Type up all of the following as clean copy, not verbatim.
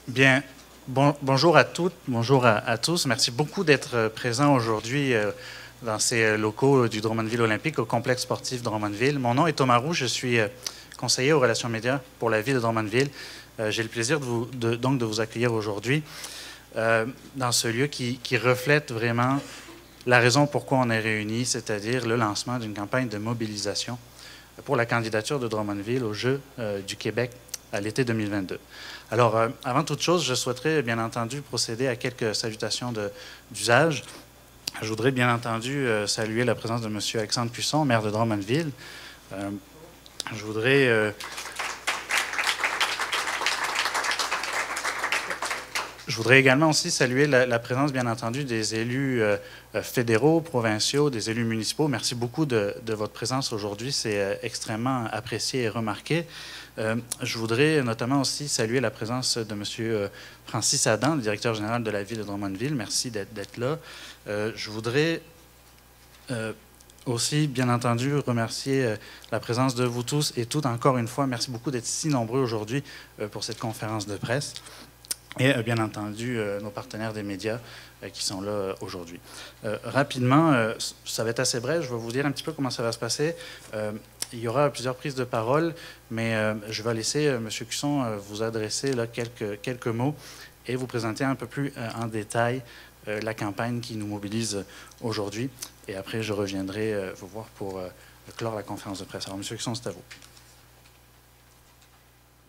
Bien, bonjour à toutes, bonjour à tous. Merci beaucoup d'être présents aujourd'hui dans ces locaux du Drummondville Olympique au complexe sportif Drummondville. Mon nom est Thomas Roux, je suis conseiller aux relations médias pour la ville de Drummondville. J'ai le plaisir de vous accueillir aujourd'hui dans ce lieu qui reflète vraiment la raison pourquoi on est réunis, c'est-à-dire le lancement d'une campagne de mobilisation pour la candidature de Drummondville aux Jeux du Québec à l'été 2022. Alors, avant toute chose, je souhaiterais bien entendu procéder à quelques salutations d'usage. Je voudrais bien entendu saluer la présence de M. Alexandre Cusson, maire de Drummondville. Je voudrais également aussi saluer la présence, bien entendu, des élus fédéraux, provinciaux, des élus municipaux. Merci beaucoup de votre présence aujourd'hui. C'est extrêmement apprécié et remarqué. Je voudrais notamment aussi saluer la présence de M. Francis Adam, le directeur général de la ville de Drummondville. Merci d'être là. Je voudrais aussi, bien entendu, remercier la présence de vous tous et toutes encore une fois. Merci beaucoup d'être si nombreux aujourd'hui pour cette conférence de presse. Et bien entendu, nos partenaires des médias qui sont là aujourd'hui. Rapidement, ça va être assez bref, je vais vous dire un petit peu comment ça va se passer. Il y aura plusieurs prises de parole, mais je vais laisser M. Cusson vous adresser là, quelques mots et vous présenter un peu plus en détail la campagne qui nous mobilise aujourd'hui. Et après, je reviendrai vous voir pour clore la conférence de presse. Alors, M. Cusson, c'est à vous.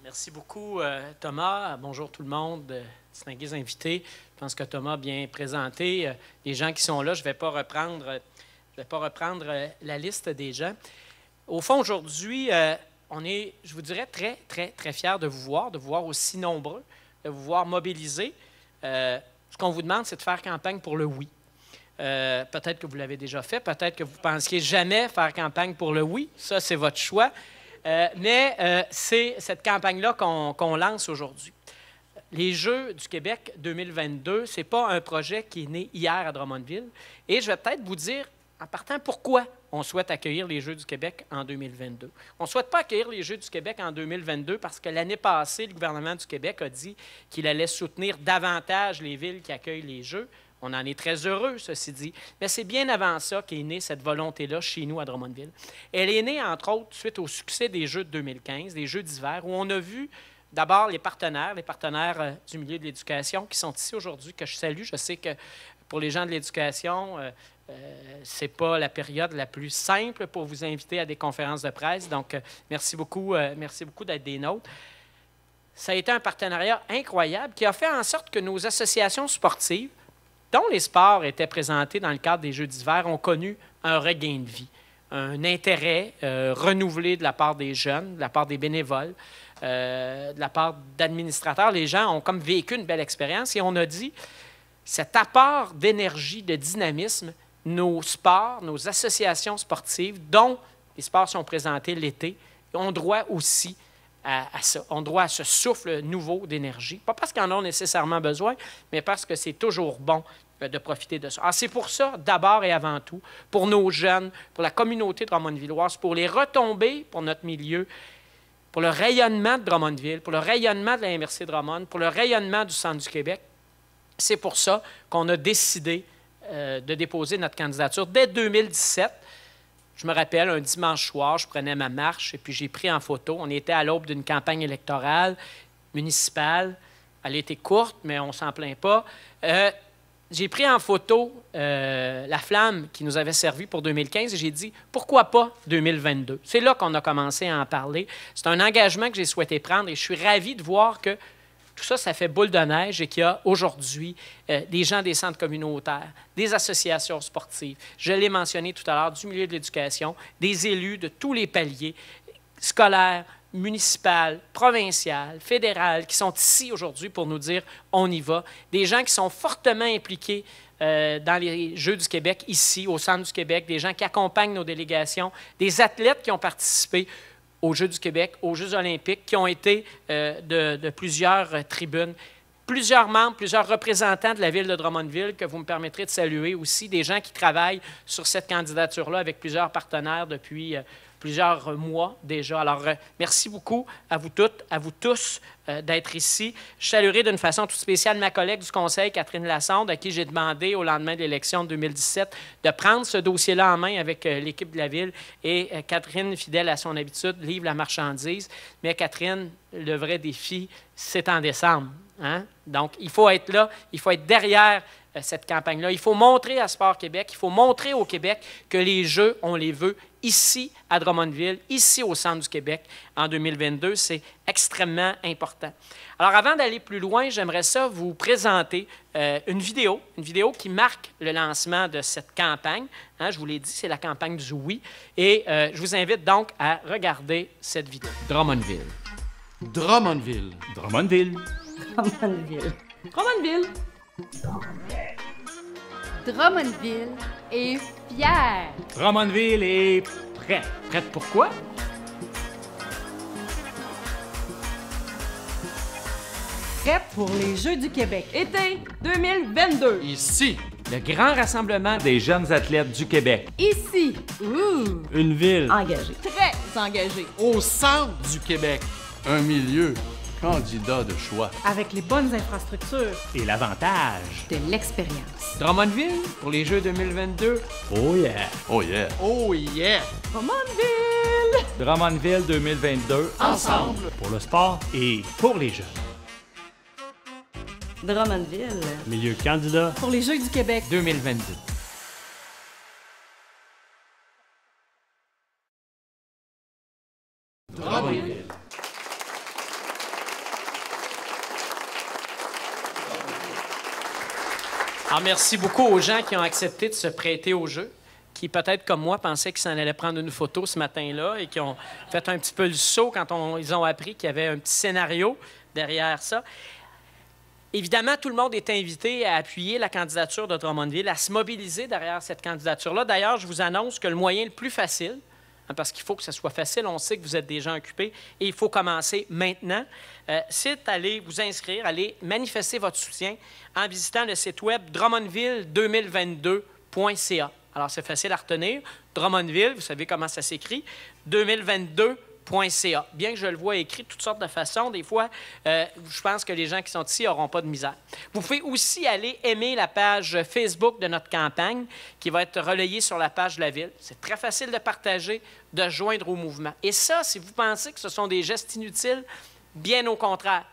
Merci beaucoup, Thomas. Bonjour tout le monde, distingués invités. Je pense que Thomas a bien présenté les gens qui sont là. Je ne vais pas reprendre la liste des gens. Au fond, aujourd'hui, on est, je vous dirais, très, très, très fiers de vous voir aussi nombreux, de vous voir mobilisés. Ce qu'on vous demande, c'est de faire campagne pour le oui. Peut-être que vous l'avez déjà fait, peut-être que vous ne pensiez jamais faire campagne pour le oui. Ça, c'est votre choix. Mais c'est cette campagne-là qu'on lance aujourd'hui. Les Jeux du Québec 2022, ce n'est pas un projet qui est né hier à Drummondville. Et je vais peut-être vous dire, en partant, pourquoi on souhaite accueillir les Jeux du Québec en 2022. On ne souhaite pas accueillir les Jeux du Québec en 2022 parce que l'année passée, le gouvernement du Québec a dit qu'il allait soutenir davantage les villes qui accueillent les Jeux. On en est très heureux, ceci dit. Mais c'est bien avant ça qu'est née cette volonté-là chez nous à Drummondville. Elle est née, entre autres, suite au succès des Jeux de 2015, des Jeux d'hiver, où on a vu d'abord les partenaires du milieu de l'éducation qui sont ici aujourd'hui, que je salue. Je sais que pour les gens de l'éducation, ce n'est pas la période la plus simple pour vous inviter à des conférences de presse. Donc, merci beaucoup d'être des nôtres. Ça a été un partenariat incroyable qui a fait en sorte que nos associations sportives, dont les sports étaient présentés dans le cadre des Jeux d'hiver, ont connu un regain de vie, un intérêt renouvelé de la part des jeunes, de la part des bénévoles, de la part d'administrateurs. Les gens ont comme vécu une belle expérience et on a dit, cet apport d'énergie, de dynamisme, nos sports, nos associations sportives, dont les sports sont présentés l'été, ont droit aussi à ça. On droit à ce souffle nouveau d'énergie. Pas parce qu'ils en ont nécessairement besoin, mais parce que c'est toujours bon de profiter de ça. Alors, c'est pour ça, d'abord et avant tout, pour nos jeunes, pour la communauté drummondvilloise, pour les retombées, pour notre milieu, pour le rayonnement de Drummondville, pour le rayonnement de la MRC Drummond, pour le rayonnement du Centre du Québec. C'est pour ça qu'on a décidé de déposer notre candidature dès 2017. Je me rappelle, un dimanche soir, je prenais ma marche et puis j'ai pris en photo. On était à l'aube d'une campagne électorale municipale. Elle était courte, mais on ne s'en plaint pas. J'ai pris en photo la flamme qui nous avait servi pour 2015 et j'ai dit, pourquoi pas 2022? C'est là qu'on a commencé à en parler. C'est un engagement que j'ai souhaité prendre et je suis ravi de voir que tout ça, ça fait boule de neige et qu'il y a aujourd'hui des gens des centres communautaires, des associations sportives, je l'ai mentionné tout à l'heure, du milieu de l'éducation, des élus de tous les paliers, scolaires, municipales, provinciales, fédérales, qui sont ici aujourd'hui pour nous dire « on y va », des gens qui sont fortement impliqués dans les Jeux du Québec, ici, au Centre du Québec, des gens qui accompagnent nos délégations, des athlètes qui ont participé aux Jeux du Québec, aux Jeux olympiques, qui ont été de plusieurs tribunes, plusieurs membres, plusieurs représentants de la ville de Drummondville, que vous me permettrez de saluer aussi, des gens qui travaillent sur cette candidature-là avec plusieurs partenaires depuis plusieurs mois déjà. Alors, merci beaucoup à vous toutes, à vous tous d'être ici. Je saluerai d'une façon toute spéciale ma collègue du Conseil, Catherine Lassonde, à qui j'ai demandé au lendemain de l'élection de 2017 de prendre ce dossier-là en main avec l'équipe de la Ville. Et Catherine, fidèle à son habitude, livre la marchandise. Mais Catherine, le vrai défi, c'est en décembre. Hein? Donc, il faut être là, il faut être derrière cette campagne-là. Il faut montrer à Sport Québec, il faut montrer au Québec que les Jeux, on les veut ici à Drummondville, ici au centre du Québec en 2022. C'est extrêmement important. Alors, avant d'aller plus loin, j'aimerais ça vous présenter une vidéo qui marque le lancement de cette campagne. Hein, je vous l'ai dit, c'est la campagne du oui. Et je vous invite donc à regarder cette vidéo. Drummondville. Drummondville. Drummondville. Drummondville. Drummondville. Drummondville est fier. Drummondville est prêt. Prête pour quoi? Prêt pour les Jeux du Québec. Été 2022. Ici. Le grand rassemblement des jeunes athlètes du Québec. Ici. Une ville. Engagé. Très engagé. Au centre du Québec. Un milieu. Candidat de choix. Avec les bonnes infrastructures. Et l'avantage. De l'expérience. Drummondville pour les Jeux 2022. Oh yeah. Oh yeah. Oh yeah. Drummondville. Drummondville 2022. Ensemble. Pour le sport et pour les jeunes. Drummondville. Milieu candidat Pour les Jeux du Québec. 2022. Drummondville. Alors, merci beaucoup aux gens qui ont accepté de se prêter au jeu, qui peut-être comme moi pensaient qu'ils s'en allaient prendre une photo ce matin-là et qui ont fait un petit peu le saut quand ils ont appris qu'il y avait un petit scénario derrière ça. Évidemment, tout le monde est invité à appuyer la candidature de Drummondville, à se mobiliser derrière cette candidature-là. D'ailleurs, je vous annonce que le moyen le plus facile, parce qu'il faut que ce soit facile, on sait que vous êtes des gens occupés et il faut commencer maintenant, c'est d'aller vous inscrire, aller manifester votre soutien en visitant le site web drummondville2022.ca. Alors, c'est facile à retenir. Drummondville, vous savez comment ça s'écrit, 2022.ca. Bien que je le vois écrit de toutes sortes de façons, des fois, je pense que les gens qui sont ici n'auront pas de misère. Vous pouvez aussi aller aimer la page Facebook de notre campagne qui va être relayée sur la page de la Ville. C'est très facile de partager, de joindre au mouvement. Et ça, si vous pensez que ce sont des gestes inutiles, bien au contraire.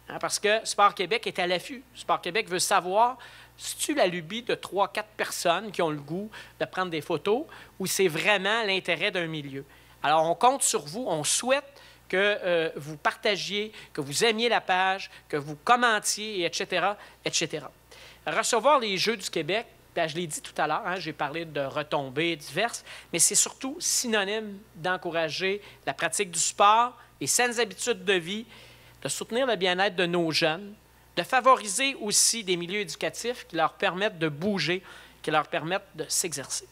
Hein, parce que Sport Québec est à l'affût. Sport Québec veut savoir si tu la lubie de 3-4 personnes qui ont le goût de prendre des photos ou c'est vraiment l'intérêt d'un milieu. Alors, on compte sur vous, on souhaite que vous partagiez, que vous aimiez la page, que vous commentiez, etc., etc. Recevoir les Jeux du Québec, bien, je l'ai dit tout à l'heure, hein, j'ai parlé de retombées diverses, mais c'est surtout synonyme d'encourager la pratique du sport, les saines habitudes de vie, de soutenir le bien-être de nos jeunes, de favoriser aussi des milieux éducatifs qui leur permettent de bouger, qui leur permettent de s'exercer.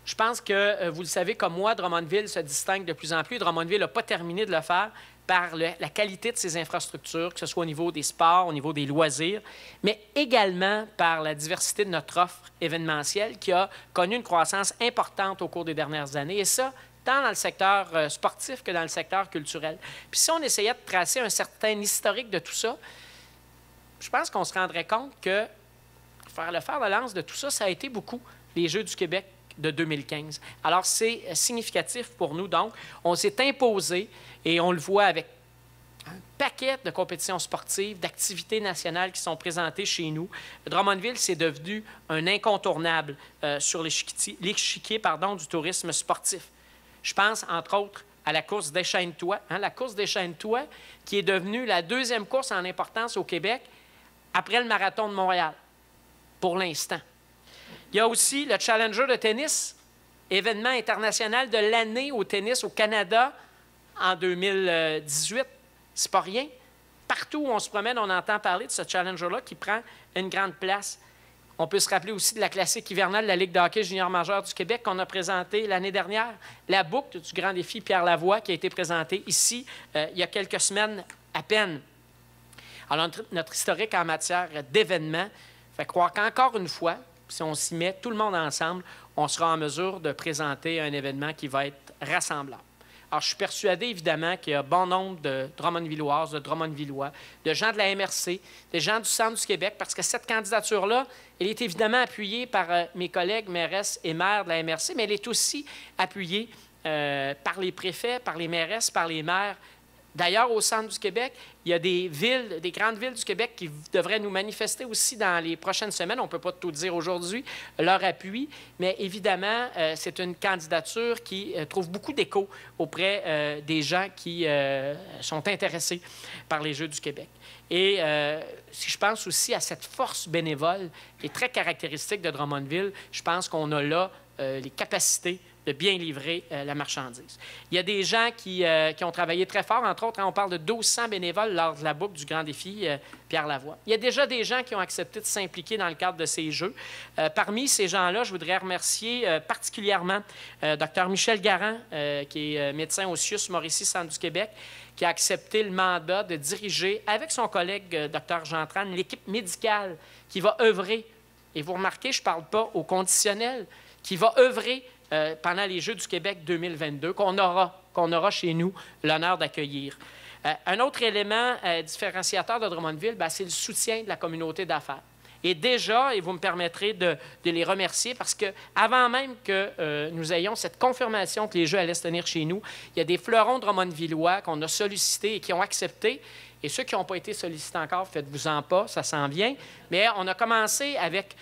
Je pense que, vous le savez, comme moi, Drummondville se distingue de plus en plus. Drummondville n'a pas terminé de le faire par la qualité de ses infrastructures, que ce soit au niveau des sports, au niveau des loisirs, mais également par la diversité de notre offre événementielle qui a connu une croissance importante au cours des dernières années. Et ça, tant dans le secteur sportif que dans le secteur culturel. Puis si on essayait de tracer un certain historique de tout ça, je pense qu'on se rendrait compte que faire le fer de lance de tout ça, ça a été beaucoup les Jeux du Québec de 2015. Alors, c'est significatif pour nous. Donc, on s'est imposé et on le voit avec un paquet de compétitions sportives, d'activités nationales qui sont présentées chez nous. Drummondville, c'est devenu un incontournable sur l'échiquier du tourisme sportif. Je pense, entre autres, à la course Déchaîne-toi. Hein, la course Déchaîne-toi, qui est devenue la deuxième course en importance au Québec après le marathon de Montréal, pour l'instant. Il y a aussi le Challenger de tennis, événement international de l'année au tennis au Canada en 2018. C'est pas rien. Partout où on se promène, on entend parler de ce Challenger-là qui prend une grande place. On peut se rappeler aussi de la classique hivernale de la Ligue de hockey junior majeur du Québec qu'on a présentée l'année dernière. La boucle du grand défi Pierre Lavoie qui a été présentée ici il y a quelques semaines à peine. Alors, notre historique en matière d'événements fait croire qu'encore une fois, si on s'y met tout le monde ensemble, on sera en mesure de présenter un événement qui va être rassembleur. Alors, je suis persuadé, évidemment, qu'il y a bon nombre de Drummondvilloises, de Drummondvillois, de gens de la MRC, des gens du Centre du Québec, parce que cette candidature-là, elle est évidemment appuyée par mes collègues mairesses et maires de la MRC, mais elle est aussi appuyée par les préfets, par les mairesses, par les maires. D'ailleurs, au Centre du Québec, il y a des villes, des grandes villes du Québec qui devraient nous manifester aussi dans les prochaines semaines. On ne peut pas tout dire aujourd'hui, leur appui, mais évidemment, c'est une candidature qui trouve beaucoup d'écho auprès des gens qui sont intéressés par les Jeux du Québec. Et si je pense aussi à cette force bénévole qui est très caractéristique de Drummondville, je pense qu'on a là les capacités de bien livrer la marchandise. Il y a des gens qui ont travaillé très fort, entre autres, on parle de 1200 bénévoles lors de la boucle du Grand Défi Pierre Lavoie. Il y a déjà des gens qui ont accepté de s'impliquer dans le cadre de ces Jeux. Parmi ces gens-là, je voudrais remercier particulièrement Dr Michel Garand, qui est médecin au CIUS Mauricie Centre du Québec, qui a accepté le mandat de diriger, avec son collègue Dr Jean Tran, l'équipe médicale qui va œuvrer, et vous remarquez, je ne parle pas au conditionnel, qui va œuvrer pendant les Jeux du Québec 2022, qu'on aura chez nous l'honneur d'accueillir. Un autre élément différenciateur de Drummondville, c'est le soutien de la communauté d'affaires. Et déjà, et vous me permettrez de les remercier, parce qu'avant même que nous ayons cette confirmation que les Jeux allaient se tenir chez nous, il y a des fleurons drummondvillois qu'on a sollicités et qui ont accepté. Et ceux qui n'ont pas été sollicités encore, faites-vous-en pas, ça s'en vient. Mais on a commencé avec...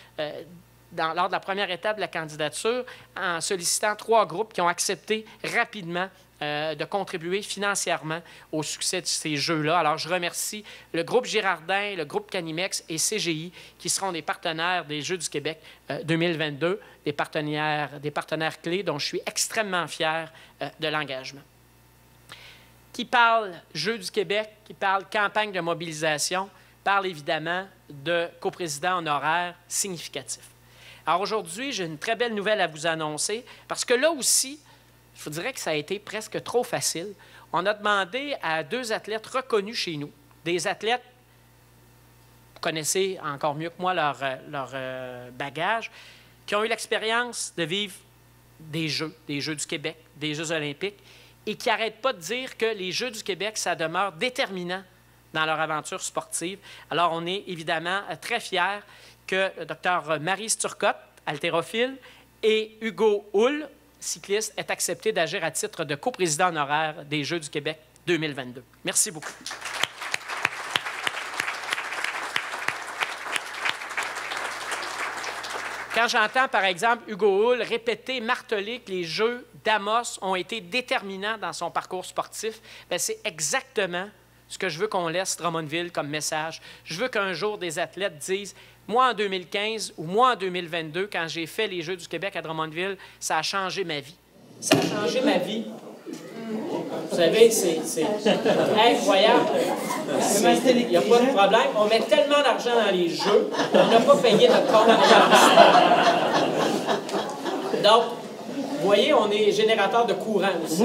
lors de la première étape de la candidature, en sollicitant 3 groupes qui ont accepté rapidement de contribuer financièrement au succès de ces Jeux-là. Alors, je remercie le groupe Girardin, le groupe Canimex et CGI, qui seront des partenaires des Jeux du Québec 2022, des partenaires clés dont je suis extrêmement fier de l'engagement. Qui parle Jeux du Québec, qui parle campagne de mobilisation, parle évidemment de coprésident honoraire significatif. Alors aujourd'hui, j'ai une très belle nouvelle à vous annoncer, parce que là aussi, je vous dirais que ça a été presque trop facile. On a demandé à 2 athlètes reconnus chez nous, des athlètes, vous connaissez encore mieux que moi leur bagage, qui ont eu l'expérience de vivre des Jeux du Québec, des Jeux olympiques, et qui n'arrêtent pas de dire que les Jeux du Québec, ça demeure déterminant dans leur aventure sportive. Alors, on est évidemment très fiers que le Dr Maryse Turcotte, haltérophile, et Hugo Hull, cycliste, aient accepté d'agir à titre de coprésident honoraire des Jeux du Québec 2022. Merci beaucoup. Quand j'entends, par exemple, Hugo Hull répéter, marteler que les Jeux d'Amos ont été déterminants dans son parcours sportif, c'est exactement ce que je veux qu'on laisse Drummondville comme message. Je veux qu'un jour, des athlètes disent « Moi, en 2015 ou moi, en 2022, quand j'ai fait les Jeux du Québec à Drummondville, ça a changé ma vie. » Ça a changé ma vie. Vous savez, c'est incroyable. Il n'y a pas de problème. On met tellement d'argent dans les Jeux, on n'a pas payé notre compte d'énergie. Donc, vous voyez, on est générateur de courant aussi.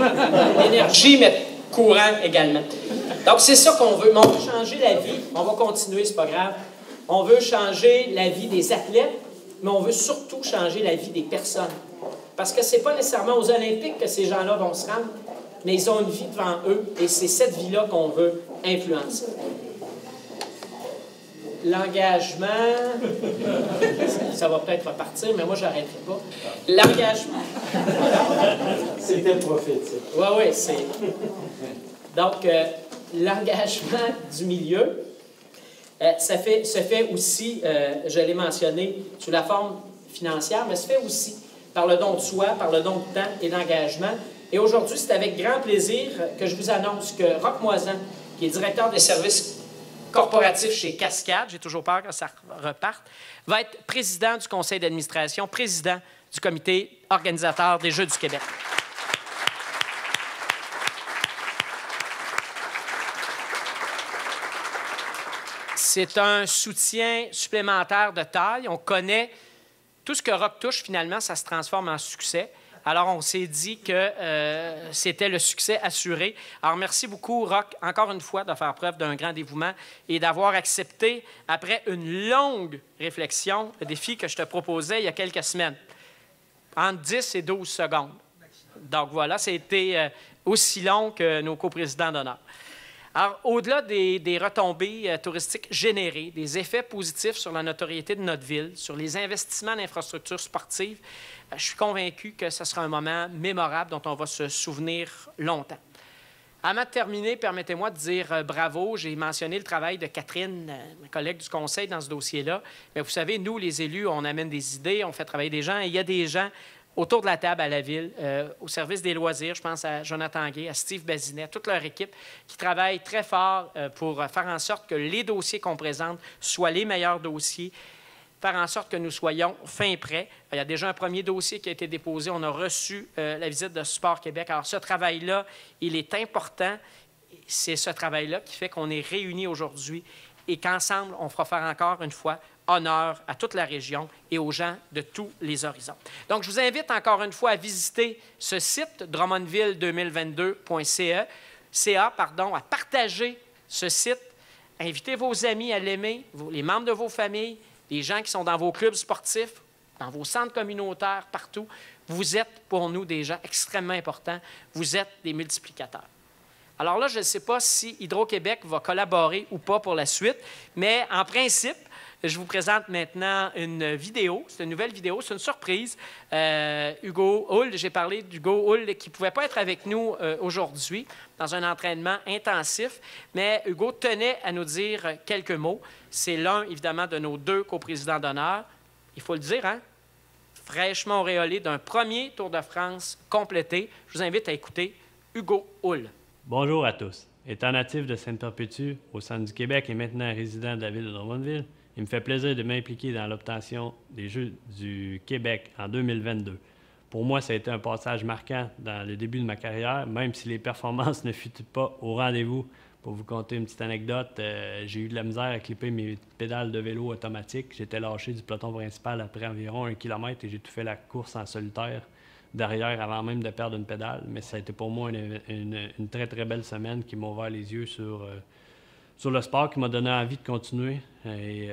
L'énergie, mais courant également. Donc, c'est ça qu'on veut. Mais on veut changer la vie. On va continuer, c'est pas grave. On veut changer la vie des athlètes, mais on veut surtout changer la vie des personnes. Parce que ce n'est pas nécessairement aux Olympiques que ces gens-là vont se rendre, mais ils ont une vie devant eux, et c'est cette vie-là qu'on veut influencer. L'engagement, ça va peut-être repartir, mais moi, je n'arrêterai pas. L'engagement. C'était prophétique. Oui, c'est... Donc, l'engagement du milieu, se fait aussi, je l'ai mentionné, sous la forme financière, mais se fait aussi par le don de soi, par le don de temps et d'engagement. Et aujourd'hui, c'est avec grand plaisir que je vous annonce que Roch Moisan, qui est directeur des services corporatifs chez Cascade, j'ai toujours peur que ça reparte, va être président du conseil d'administration, président du comité organisateur des Jeux du Québec. C'est un soutien supplémentaire de taille. On connaît tout ce que Roch touche, finalement, ça se transforme en succès. Alors, on s'est dit que c'était le succès assuré. Alors, merci beaucoup, Roch, encore une fois, de faire preuve d'un grand dévouement et d'avoir accepté, après une longue réflexion, le défi que je te proposais il y a quelques semaines, entre 10 et 12 secondes. Donc, voilà, c'était aussi long que nos coprésidents d'honneur. Alors, au-delà des retombées touristiques générées, des effets positifs sur la notoriété de notre ville, sur les investissements d'infrastructures sportives, je suis convaincu que ce sera un moment mémorable dont on va se souvenir longtemps. Avant de terminer, permettez-moi de dire bravo. J'ai mentionné le travail de Catherine, ma collègue du conseil, dans ce dossier-là. Mais vous savez, nous, les élus, on amène des idées, on fait travailler des gens, et il y a des gens autour de la table à la Ville, au service des loisirs, je pense à Jonathan Gay, à Steve Bazinet, toute leur équipe qui travaille très fort pour faire en sorte que les dossiers qu'on présente soient les meilleurs dossiers, faire en sorte que nous soyons fin prêts. Il y a déjà un premier dossier qui a été déposé. On a reçu la visite de Sport Québec. Alors, ce travail-là, il est important. C'est ce travail-là qui fait qu'on est réunis aujourd'hui et qu'ensemble, on fera faire encore une fois honneur à toute la région et aux gens de tous les horizons. Donc, je vous invite encore une fois à visiter ce site, drummondville2022.ca, à partager ce site. Invitez vos amis à l'aimer, les membres de vos familles, les gens qui sont dans vos clubs sportifs, dans vos centres communautaires, partout. Vous êtes, pour nous, des gens extrêmement importants. Vous êtes des multiplicateurs. Alors là, je ne sais pas si Hydro-Québec va collaborer ou pas pour la suite, mais en principe, je vous présente maintenant une vidéo. C'est une nouvelle vidéo, c'est une surprise. Hugo Hull, j'ai parlé d'Hugo Hull qui ne pouvait pas être avec nous aujourd'hui dans un entraînement intensif, mais Hugo tenait à nous dire quelques mots. C'est l'un, évidemment, de nos deux coprésidents d'honneur. Il faut le dire, hein? Fraîchement auréolé d'un premier Tour de France complété. Je vous invite à écouter Hugo Hull. Bonjour à tous. Étant natif de Sainte-Perpétue, au centre du Québec et maintenant résident de la ville de Drummondville, il me fait plaisir de m'impliquer dans l'obtention des Jeux du Québec en 2022. Pour moi, ça a été un passage marquant dans le début de ma carrière, même si les performances ne furent pas au rendez-vous. Pour vous conter une petite anecdote, j'ai eu de la misère à clipper mes pédales de vélo automatique. J'étais lâché du peloton principal après environ 1 kilomètre et j'ai tout fait la course en solitaire derrière avant même de perdre une pédale. Mais ça a été pour moi une très, très belle semaine qui m'a ouvert les yeux sur le sport, qui m'a donné envie de continuer et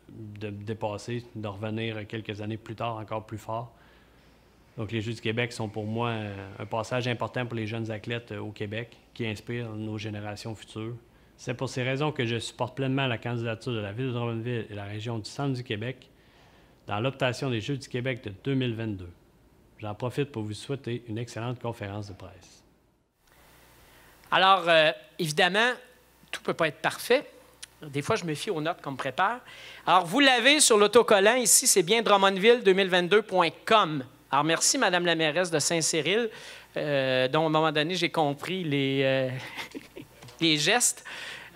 de me dépasser, de revenir quelques années plus tard encore plus fort. Donc, les Jeux du Québec sont pour moi un passage important pour les jeunes athlètes au Québec qui inspirent nos générations futures. C'est pour ces raisons que je supporte pleinement la candidature de la Ville de Drummondville et la région du Centre du Québec dans l'obtention des Jeux du Québec de 2022. J'en profite pour vous souhaiter une excellente conférence de presse. Alors, évidemment, tout ne peut pas être parfait. Des fois, je me fie aux notes qu'on me prépare. Alors, vous l'avez sur l'autocollant ici, c'est bien drummondville2022.com. Alors, merci, Madame la mairesse de Saint-Cyril, dont, à un moment donné, j'ai compris les gestes.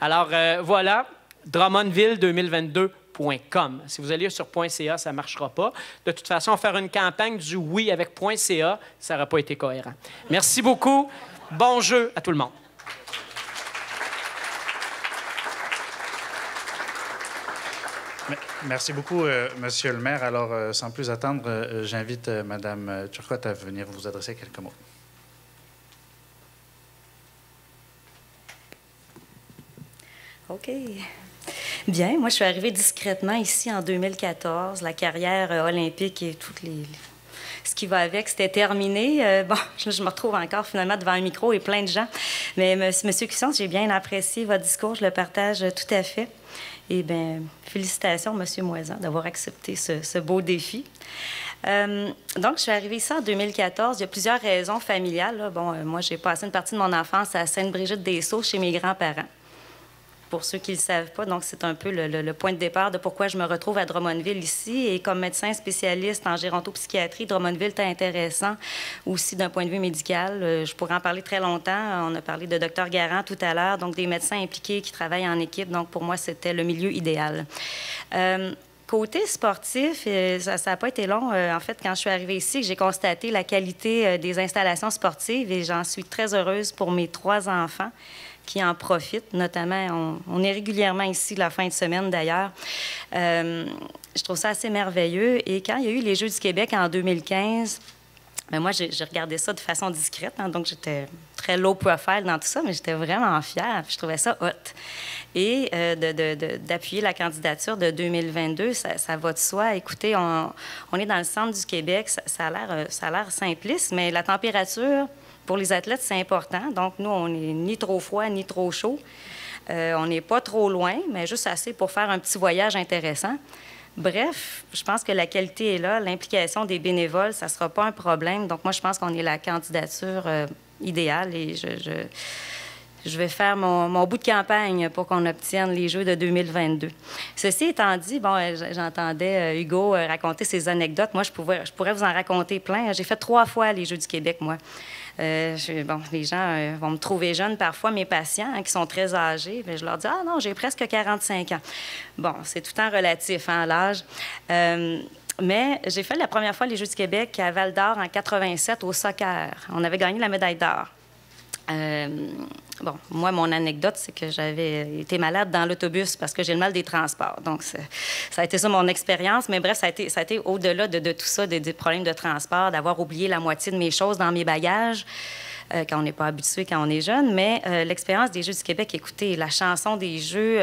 Alors, voilà, drummondville2022.com. Si vous allez sur .ca, ça ne marchera pas. De toute façon, faire une campagne du oui avec .ca, ça n'aurait pas été cohérent. Merci beaucoup. Bon jeu à tout le monde. Merci beaucoup, Monsieur le maire. Alors, sans plus attendre, j'invite Mme Turcotte à venir vous adresser quelques mots. OK. Bien, moi, je suis arrivée discrètement ici en 2014. La carrière olympique et ce qui va avec, c'était terminé. Bon, je me retrouve encore finalement devant un micro et plein de gens. Mais Monsieur Cuisson, j'ai bien apprécié votre discours. Je le partage tout à fait. Et bien, félicitations, M. Moisan, d'avoir accepté ce beau défi. Donc, je suis arrivée ici en 2014. Il y a plusieurs raisons familiales, là. Bon, moi, j'ai passé une partie de mon enfance à Sainte-Brigitte-des-Sceaux, chez mes grands-parents. Pour ceux qui ne le savent pas, donc c'est un peu le point de départ de pourquoi je me retrouve à Drummondville ici. Et comme médecin spécialiste en gérontopsychiatrie, Drummondville est intéressant aussi d'un point de vue médical. Je pourrais en parler très longtemps. On a parlé de Dr Garant tout à l'heure, donc des médecins impliqués qui travaillent en équipe. Donc pour moi, c'était le milieu idéal. Côté sportif, ça n'a pas été long. En fait, quand je suis arrivée ici, j'ai constaté la qualité des installations sportives et j'en suis très heureuse pour mes 3 enfants qui en profitent, notamment, on est régulièrement ici la fin de semaine d'ailleurs. Je trouve ça assez merveilleux. Et quand il y a eu les Jeux du Québec en 2015, Mais moi, j'ai regardé ça de façon discrète, hein, donc j'étais très low profile dans tout ça, mais j'étais vraiment fière, puis je trouvais ça hot. Et d'appuyer la candidature de 2022, ça va de soi. Écoutez, on est dans le centre du Québec, ça a l'air simpliste, mais la température, pour les athlètes, c'est important. Donc, nous, on n'est ni trop froid, ni trop chaud. On n'est pas trop loin, mais juste assez pour faire un petit voyage intéressant. Bref, je pense que la qualité est là. L'implication des bénévoles, ça ne sera pas un problème. Donc, moi, je pense qu'on est la candidature idéale et je vais faire mon bout de campagne pour qu'on obtienne les Jeux de 2022. Ceci étant dit, bon, j'entendais Hugo raconter ses anecdotes. Moi, je pourrais vous en raconter plein. J'ai fait 3 fois les Jeux du Québec, moi. Les gens vont me trouver jeune parfois, mes patients qui sont très âgés. Bien, je leur dis « Ah non, j'ai presque 45 ans. » Bon, c'est tout le temps relatif, hein, l'âge. Mais j'ai fait la première fois les Jeux du Québec à Val-d'Or en 87 au soccer. On avait gagné la médaille d'or. Moi, mon anecdote, c'est que j'avais été malade dans l'autobus parce que j'ai le mal des transports. Donc, ça a été ça mon expérience. Mais bref, ça a été au-delà de tout ça, des problèmes de transport, d'avoir oublié la moitié de mes choses dans mes bagages. Quand on n'est pas habitué, quand on est jeune. Mais l'expérience des Jeux du Québec, écoutez, la chanson des Jeux,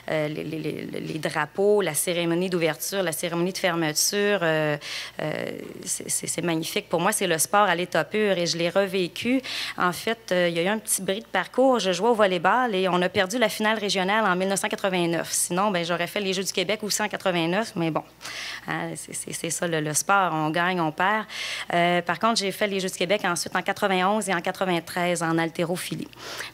les drapeaux, la cérémonie d'ouverture, la cérémonie de fermeture, c'est magnifique. Pour moi, c'est le sport à l'état pur et je l'ai revécu. En fait, il y a eu un petit bris de parcours. Je jouais au volleyball et on a perdu la finale régionale en 1989. Sinon, bien, j'aurais fait les Jeux du Québec aussi en 89, mais bon, hein, c'est ça le sport. On gagne, on perd. Par contre, j'ai fait les Jeux du Québec ensuite en 91 et en 93 en haltérophilie.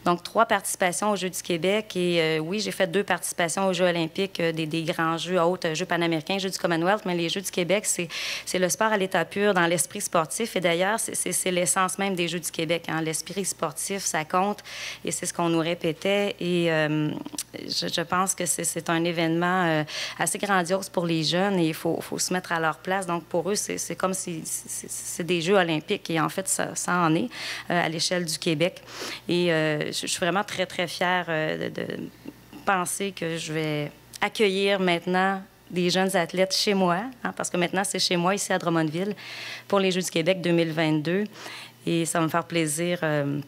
Donc, 3 participations aux Jeux du Québec et oui, j'ai fait 2 participations aux Jeux olympiques, des grands Jeux autres, Jeux panaméricains, Jeux du Commonwealth, mais les Jeux du Québec, c'est le sport à l'état pur dans l'esprit sportif et d'ailleurs, c'est l'essence même des Jeux du Québec. Hein. L'esprit sportif, ça compte et c'est ce qu'on nous répétait et je pense que c'est un événement assez grandiose pour les jeunes et il faut se mettre à leur place. Donc, pour eux, c'est comme si c'est des Jeux olympiques et en fait, ça en est à l'échelle du Québec. Et je suis vraiment très, très fière de penser que je vais accueillir maintenant des jeunes athlètes chez moi, hein, parce que maintenant, c'est chez moi, ici à Drummondville, pour les Jeux du Québec 2022. Et ça va me faire plaisir de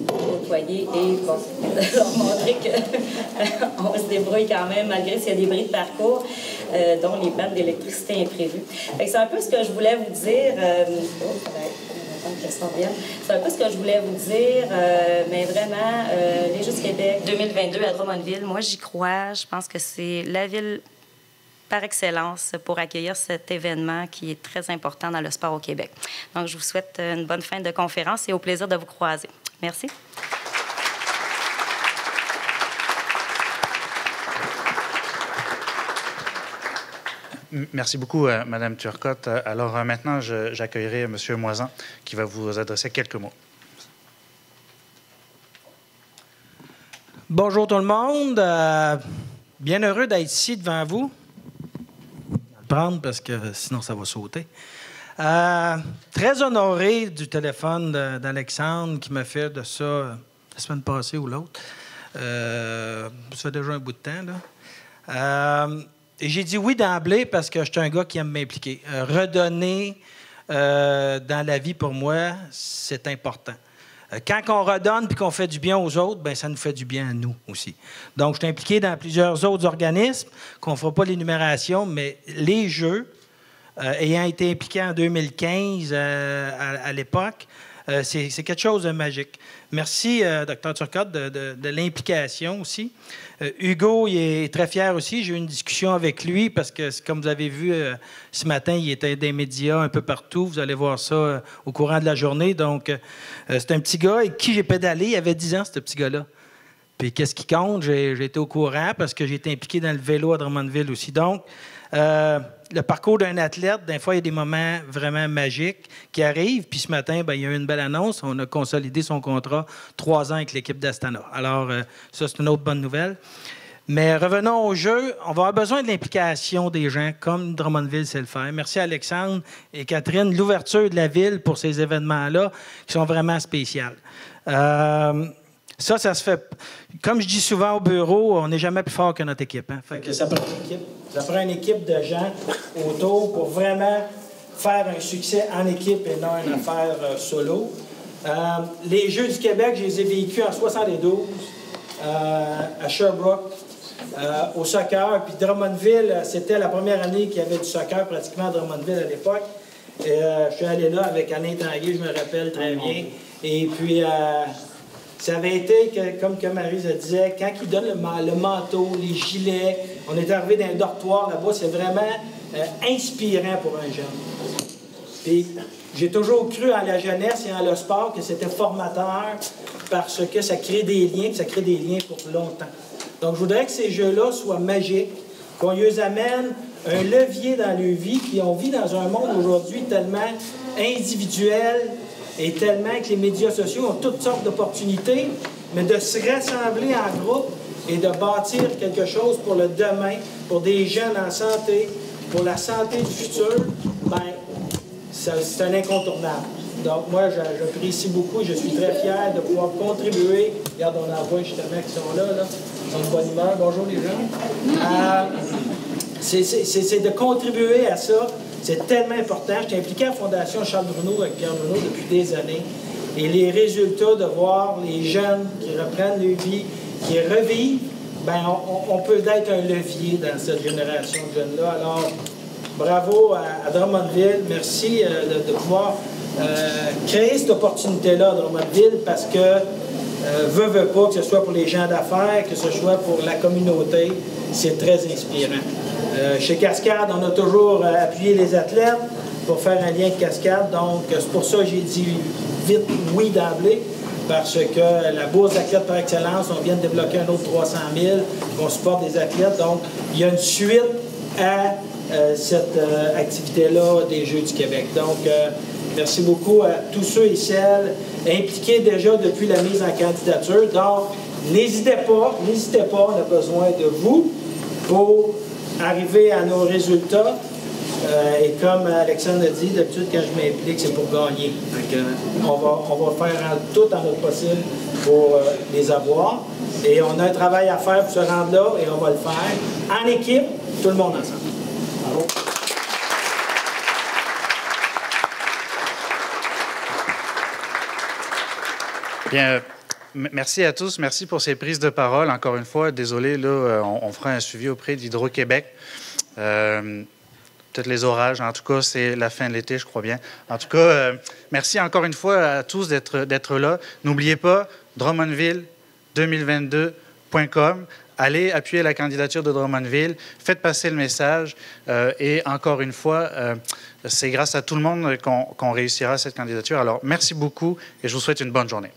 côtoyer et de leur montrer qu'on se débrouille quand même, malgré s'il y a des bris de parcours, dont les pannes d'électricité imprévues. C'est un peu ce que je voulais vous dire. C'est un peu ce que je voulais vous dire, mais vraiment, les Jeux du Québec 2022 à Drummondville, moi, j'y crois. Je pense que c'est la ville par excellence pour accueillir cet événement qui est très important dans le sport au Québec. Donc, je vous souhaite une bonne fin de conférence et au plaisir de vous croiser. Merci. Merci beaucoup, Mme Turcotte. Alors maintenant, j'accueillerai M. Moisan qui va vous adresser quelques mots. Bonjour tout le monde. Bien heureux d'être ici devant vous. Je vais le prendre parce que sinon ça va sauter. Très honoré du téléphone d'Alexandre qui m'a fait de ça la semaine passée ou l'autre. Ça fait déjà un bout de temps, là. Et j'ai dit oui d'emblée parce que je suis un gars qui aime m'impliquer. Redonner dans la vie, pour moi, c'est important. Quand on redonne et qu'on fait du bien aux autres, bien, ça nous fait du bien à nous aussi. Donc, je suis impliqué dans plusieurs autres organismes, qu'on ne fera pas l'énumération, mais les Jeux, ayant été impliqué en 2015 à l'époque, c'est quelque chose de magique. Merci, Dr. Turcotte, de l'implication aussi. Hugo, il est très fier aussi. J'ai eu une discussion avec lui parce que, comme vous avez vu ce matin, il était des médias un peu partout. Vous allez voir ça au courant de la journée. Donc, c'est un petit gars avec qui j'ai pédalé. Il avait 10 ans, ce petit gars-là. Puis, qu'est-ce qui compte? J'ai été au courant parce que j'ai été impliqué dans le vélo à Drummondville aussi. Donc, le parcours d'un athlète, des fois, il y a des moments vraiment magiques qui arrivent. Puis ce matin, bien, il y a eu une belle annonce. On a consolidé son contrat 3 ans avec l'équipe d'Astana. Alors, ça, c'est une autre bonne nouvelle. Mais revenons au jeu. On va avoir besoin de l'implication des gens, comme Drummondville sait le faire. Merci à Alexandre et Catherine. L'ouverture de la ville pour ces événements-là qui sont vraiment spéciaux. Ça se fait... Comme je dis souvent au bureau, on n'est jamais plus fort que notre équipe. Hein? Fait que ça prend une équipe. Ça prend une équipe de gens autour pour vraiment faire un succès en équipe et non une affaire solo. Les Jeux du Québec, je les ai vécus en 72 à Sherbrooke, au soccer. Puis Drummondville, c'était la première année qu'il y avait du soccer pratiquement à Drummondville à l'époque. Je suis allé là avec Alain Tanguay, je me rappelle très bien. Et puis, ça avait été, comme Maryse disait, quand ils donnent le manteau, les gilets, on est arrivé dans un dortoir là-bas, c'est vraiment inspirant pour un jeune. Puis, j'ai toujours cru en la jeunesse et en le sport que c'était formateur parce que ça crée des liens, puis ça crée des liens pour longtemps. Donc, je voudrais que ces jeux-là soient magiques, qu'on les amène un levier dans leur vie, puis on vit dans un monde aujourd'hui tellement individuel et tellement que les médias sociaux ont toutes sortes d'opportunités, mais de se rassembler en groupe et de bâtir quelque chose pour le demain, pour des jeunes en santé, pour la santé du futur, bien, c'est un incontournable. Donc, moi, j'apprécie beaucoup, je suis très fier de pouvoir contribuer. Regarde, on en voit justement qui sont là. Ils sont de bonne humeur. Bonjour, les gens. C'est de contribuer à ça. C'est tellement important. J'étais impliqué à la Fondation Charles Bruno avec Pierre Bruno depuis des années. Et les résultats de voir les jeunes qui reprennent leur vie, qui revivent, bien, on peut être un levier dans cette génération de jeunes-là. Alors, bravo à Drummondville. Merci de pouvoir créer cette opportunité-là à Drummondville parce que, veut pas, que ce soit pour les gens d'affaires, que ce soit pour la communauté, c'est très inspirant. Chez Cascade, on a toujours appuyé les athlètes pour faire un lien de Cascade. Donc, c'est pour ça que j'ai dit vite oui d'emblée, parce que la bourse d'athlètes par excellence, on vient de débloquer un autre 300 000, on supporte des athlètes. Donc, il y a une suite à cette activité-là des Jeux du Québec. Donc, merci beaucoup à tous ceux et celles impliqués déjà depuis la mise en candidature. Donc, n'hésitez pas, on a besoin de vous pour arriver à nos résultats. Et comme Alexandre a dit, d'habitude, quand je m'implique, c'est pour gagner. Donc, on va faire tout en notre possible pour les avoir. Et on a un travail à faire pour se rendre là, et on va le faire en équipe, tout le monde ensemble. Bravo. Bien, merci à tous. Merci pour ces prises de parole. Encore une fois, désolé, là, on fera un suivi auprès d'Hydro-Québec. Peut-être les orages. En tout cas, c'est la fin de l'été, je crois bien. En tout cas, merci encore une fois à tous d'être là. N'oubliez pas, drummondville2022.com. Allez appuyer la candidature de Drummondville. Faites passer le message. Et encore une fois, c'est grâce à tout le monde qu'on réussira cette candidature. Alors, merci beaucoup et je vous souhaite une bonne journée.